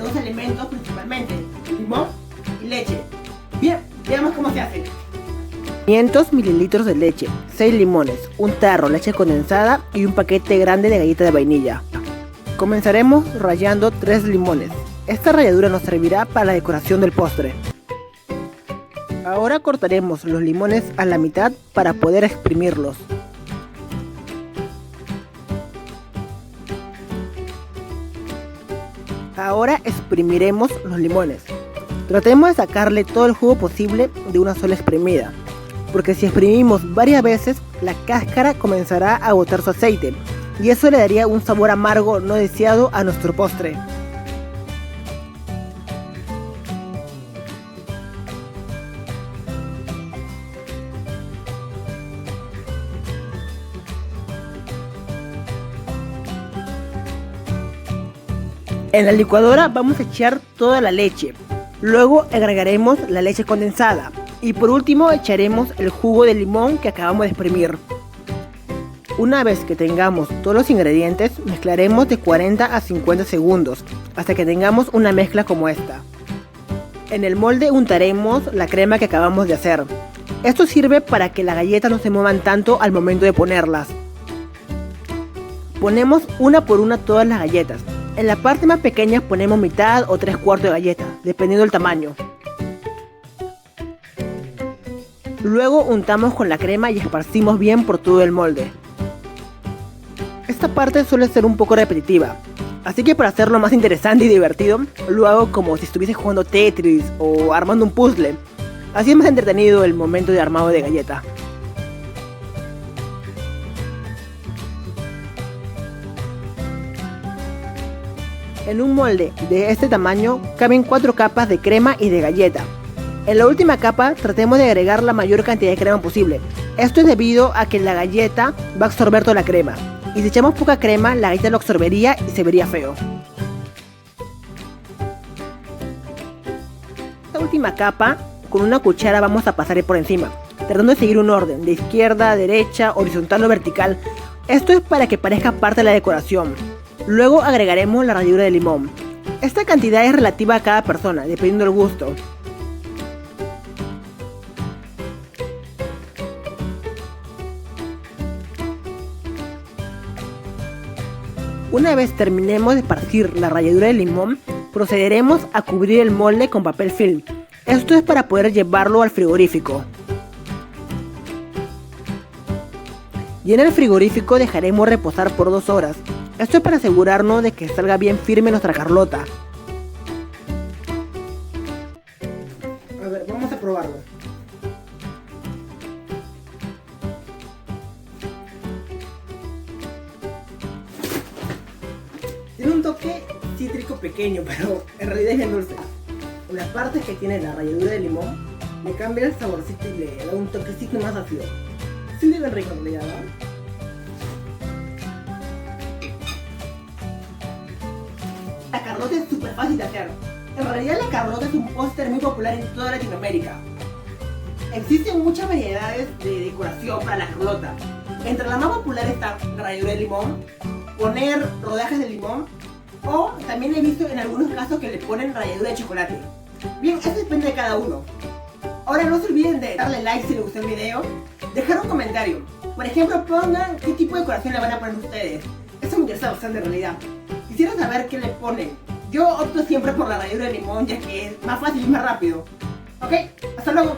dos alimentos principalmente, limón y leche. Bien, veamos cómo se hace. 500 mililitros de leche, 6 limones, un tarro, leche condensada y un paquete grande de galleta de vainilla. Comenzaremos rallando 3 limones. Esta ralladura nos servirá para la decoración del postre. Ahora cortaremos los limones a la mitad para poder exprimirlos. Ahora exprimiremos los limones. Tratemos de sacarle todo el jugo posible de una sola exprimida, porque si exprimimos varias veces, la cáscara comenzará a botar su aceite, y eso le daría un sabor amargo no deseado a nuestro postre. En la licuadora vamos a echar toda la leche, luego agregaremos la leche condensada y por último echaremos el jugo de limón que acabamos de exprimir. Una vez que tengamos todos los ingredientes, mezclaremos de 40 a 50 segundos hasta que tengamos una mezcla como esta. En el molde untaremos la crema que acabamos de hacer. Esto sirve para que las galletas no se muevan tanto al momento de ponerlas. Ponemos una por una todas las galletas. En la parte más pequeña ponemos mitad o 3/4 de galleta, dependiendo del tamaño. Luego untamos con la crema y esparcimos bien por todo el molde. Esta parte suele ser un poco repetitiva, así que para hacerlo más interesante y divertido, lo hago como si estuviese jugando Tetris o armando un puzzle. Así es más entretenido el momento de armado de galleta. En un molde de este tamaño caben 4 capas de crema y de galleta. En la última capa tratemos de agregar la mayor cantidad de crema posible. Esto es debido a que la galleta va a absorber toda la crema. Y si echamos poca crema, la galleta lo absorbería y se vería feo. Esta última capa, con una cuchara vamos a pasar por encima, tratando de seguir un orden, de izquierda a derecha, horizontal o vertical. Esto es para que parezca parte de la decoración. Luego agregaremos la ralladura de limón. Esta cantidad es relativa a cada persona, dependiendo del gusto. Una vez terminemos de esparcir la ralladura de limón, procederemos a cubrir el molde con papel film. Esto es para poder llevarlo al frigorífico. Y en el frigorífico dejaremos reposar por 2 horas. Esto es para asegurarnos de que salga bien firme nuestra Carlota. A ver, vamos a probarlo. Tiene un toque cítrico pequeño, pero en realidad es bien dulce. En las partes que tiene la ralladura de limón, le cambia el saborcito y le da un toquecito más ácido. Sí, bien rico en realidad, ¿no? La Carlota es súper fácil de hacer. En realidad la Carlota es un póster muy popular en toda Latinoamérica. Existen muchas variedades de decoración para la Carlota. Entre las más populares está la ralladura de limón, poner rodajas de limón, o también he visto en algunos casos que le ponen ralladura de chocolate. Bien, eso depende de cada uno. Ahora no se olviden de darle like si les gustó el video, dejar un comentario. Por ejemplo, pongan qué tipo de decoración le van a poner ustedes. Eso me interesa bastante en realidad. Quisiera saber qué le ponen. Yo opto siempre por la ralladura de limón, ya que es más fácil y más rápido. Ok, hasta luego.